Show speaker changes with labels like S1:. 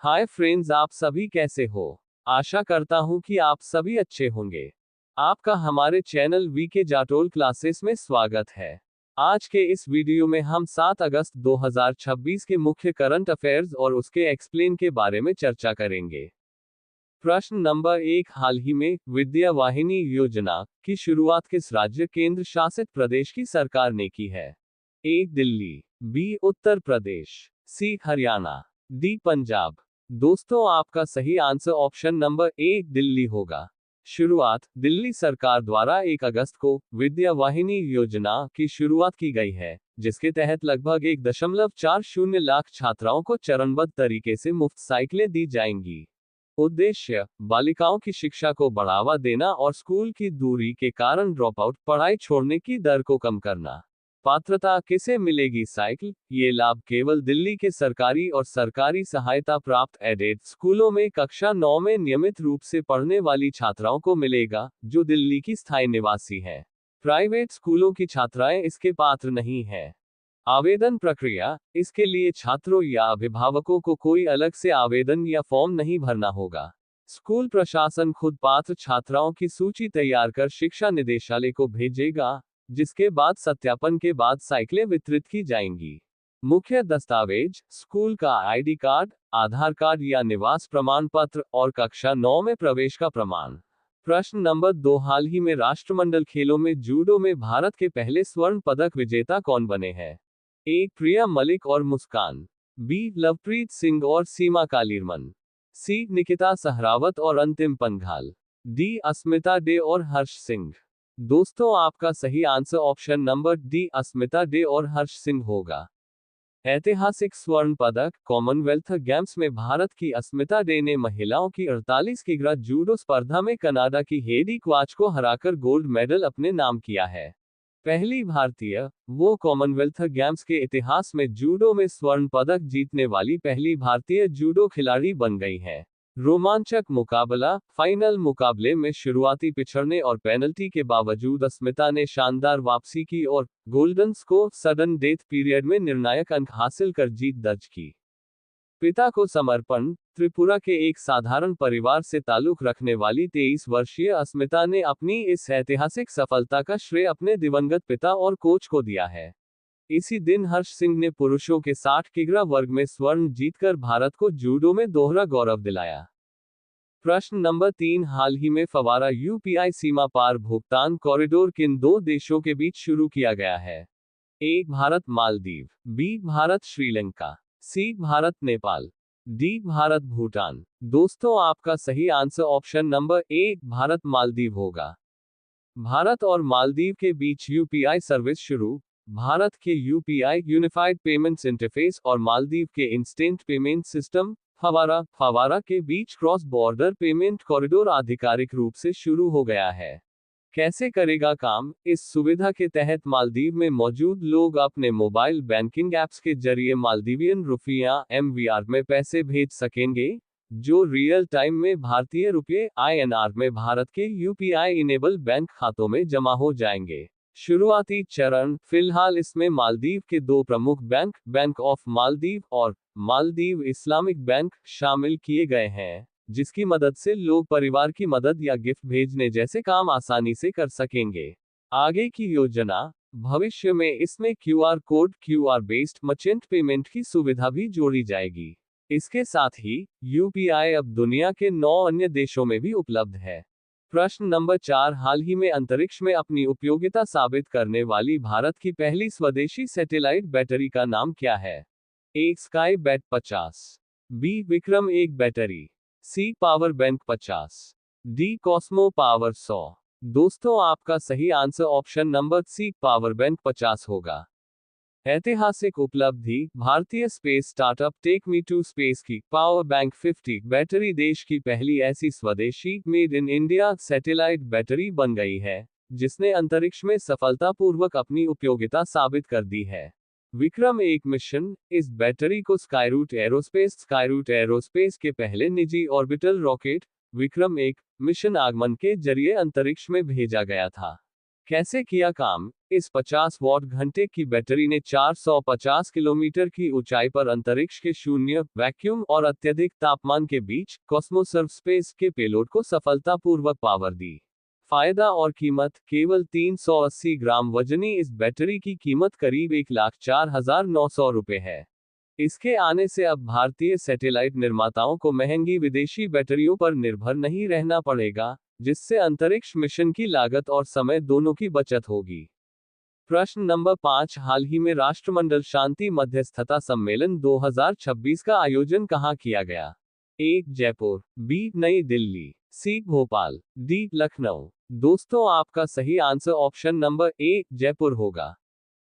S1: Hi friends, आप सभी कैसे हो। आशा करता हूं कि आप सभी अच्छे होंगे। आपका हमारे चैनल वीके जाटोल क्लासेस में स्वागत है। आज के इस वीडियो में हम 7 अगस्त 2026 के मुख्य करंट अफेयर्स और उसके एक्सप्लेन के बारे में चर्चा करेंगे। प्रश्न नंबर 1, हाल ही में विद्या वाहिनी योजना की शुरुआत किस राज्य केंद्र शासित प्रदेश की सरकार ने की है? ए दिल्ली, बी उत्तर प्रदेश, सी हरियाणा, डी पंजाब। दोस्तों, आपका सही answer option number A Delhi होगा। शुरुआत दिल्ली सरकार द्वारा 1 अगस्त को विद्या वाहिनी योजना की शुरुआत की गई है, जिसके तहत लगभग 1.40 लाख छात्राओं को चरणबद्ध तरीके से मुफ्त साइकिलें दी जाएंगी। उद्देश्य बालिकाओं की शिक्षा को बढ़ावा देना और स्कूल की दूरी के कारण ड्रॉप आउट पढ़ाई छोड़ने की दर को कम करना। पात्रता किसे मिलेगी साइकिल? ये लाभ केवल दिल्ली के सरकारी और सरकारी सहायता प्राप्त एडेड स्कूलों में कक्षा 9 में नियमित रूप से पढ़ने वाली छात्राओं को मिलेगा, जो दिल्ली की स्थायी निवासी हैं। प्राइवेट स्कूलों की छात्राएं इसके पात्र नहीं हैं। आवेदन प्रक्रिया, इसके लिए छात्रों या अभिभावकों को कोई अलग से आवेदन या फॉर्म नहीं भरना होगा। स्कूल प्रशासन खुद पात्र छात्राओं की सूची तैयार कर शिक्षा निदेशालय को भेजेगा, जिसके बाद सत्यापन के बाद साइकिलें वितरित की जाएंगी। मुख्य दस्तावेज स्कूल का आईडी कार्ड, आधार कार्ड या निवास प्रमाण पत्र और कक्षा 9 में प्रवेश का प्रमाण। प्रश्न नंबर 2, हाल ही में राष्ट्रमंडल खेलों में जूडो में भारत के पहले स्वर्ण पदक विजेता कौन बने हैं? ए प्रिया मलिक और मुस्कान, बी लवप्रीत सिंह और सीमा कालीरमन, सी निकिता सहरावत और अंतिम पंघाल, डी अस्मिता डे और हर्ष सिंह। दोस्तों, आपका सही आंसर ऑप्शन नंबर डी अस्मिता डे और हर्ष सिंह होगा। ऐतिहासिक स्वर्ण पदक कॉमनवेल्थ गेम्स में भारत की अस्मिता डे ने महिलाओं की 48 किग्रा जूडो स्पर्धा में कनाडा की हेडी क्वाच को हराकर गोल्ड मेडल अपने नाम किया है। पहली भारतीय, वो कॉमनवेल्थ गेम्स के इतिहास में जूडो में स्वर्ण पदक जीतने वाली पहली भारतीय जूडो खिलाड़ी बन गई हैं। रोमांचक मुकाबला, फाइनल मुकाबले में शुरुआती पिछड़ने और पेनल्टी के बावजूद अस्मिता ने शानदार वापसी की और golden score sudden death period में निर्णायक अंक हासिल कर जीत दर्ज की। पिता को समर्पण, त्रिपुरा के एक साधारण परिवार से ताल्लुक रखने वाली 23 वर्षीय अस्मिता ने अपनी इस ऐतिहासिक सफलता का श्रेय अपने दिवंगत पिता और कोच को दिया है। इसी दिन हर्ष सिंह ने पुरुषों के 60 किग्रा वर्ग में स्वर्ण जीतकर भारत को जूडो में दोहरा गौरव दिलाया। प्रश्न नंबर 3, हाल ही में फवारा यूपीआई सीमा पार भुगतान कॉरिडोर किन 2 देशों के बीच शुरू किया गया है? ए भारत मालदीव, बी भारत श्रीलंका, सी भारत नेपाल, डी भारत भूटान। दोस्तों, आपका सही answer option number A Bharat Maldives होगा। भारत और मालदीव के बीच यूपीआई सर्विस शुरू। भारत के यूपीआई यूनिफाइड पेमेंट्स इंटरफेस और मालदीव के इंस्टेंट पेमेंट सिस्टम फवारा के बीच क्रॉस बॉर्डर पेमेंट कॉरिडोर आधिकारिक रूप से शुरू हो गया है। कैसे करेगा काम? इस सुविधा के तहत मालदीव में मौजूद लोग अपने मोबाइल बैंकिंग ऐप्स के जरिए मालदीवियन रुपया एमवीआर में पैसे भेज सकेंगे, जो रियल टाइम में भारतीय रुपये आईएनआर में भारत के यूपीआई इनेबल बैंक खातों में जमा हो जाएंगे। शुरुआती चरण, फिलहाल इसमें मालदीव के 2 प्रमुख बैंक, बैंक ऑफ मालदीव और मालदीव इस्लामिक बैंक शामिल किए गए हैं, जिसकी मदद से लोग परिवार की मदद या गिफ्ट भेजने जैसे काम आसानी से कर सकेंगे। आगे की योजना, भविष्य में इसमें QR code QR based merchant payment की सुविधा भी जोड़ी जाएगी। इसके साथ ही यूपीआई अब दुनिया के 9 अन्य देशों में भी उपलब्ध है। प्रश्न नंबर 4, हाल ही में अंतरिक्ष में अपनी उपयोगिता साबित करने वाली भारत की पहली स्वदेशी सैटेलाइट बैटरी का नाम क्या है? A Sky Bat 50, B Vikram 1 battery, C power bank 50, D Cosmo power 100। दोस्तों, आपका सही answer option number C power bank 50 होगा। ऐतिहासिक उपलब्धि, भारतीय space startup Take Me To Space की पावर बैंक 50 बैटरी देश की पहली ऐसी स्वदेशी made in India satellite battery बन गई है, जिसने अंतरिक्ष में सफलतापूर्वक अपनी उपयोगिता साबित कर दी है। विक्रम 1 मिशन, इस बैटरी को स्काईरूट एरोस्पेस के पहले निजी ऑर्बिटल रॉकेट विक्रम 1 मिशन आगमन के जरिए अंतरिक्ष में भेजा गया था। कैसे किया काम? इस 50 वॉट घंटे की बैटरी ने 450 किलोमीटर की ऊंचाई पर अंतरिक्ष के शून्य, वैक्यूम और अत्यधिक तापमान के बीच कॉस्मोसर्फ स्पेस के पेलोड को सफलतापूर्वक पावर दी। फायदा और कीमत: केवल 380 ग्राम वजनी इस बैटरी की कीमत करीब 1,04,900 रुपये है। इसके आने से अब भारतीय सैटेलाइट निर्माताओं को महंगी विदेशी बैटरियों पर निर्भर नहीं रहना पड़ेगा, जिससे अंतरिक्ष मिशन की लागत और समय दोनों की बचत होगी। प्रश्न नंबर 5, हाल ही में राष्ट्रमंडल शांति मध्यस्थता सम्मेलन 2026 का आयोजन कहाँ किया गया? ए. जयपुर, बी. नई दिल्ली, सी. भोपाल, डी. लखनऊ। दोस्तों, आपका सही answer option number A, Jaipur होगा।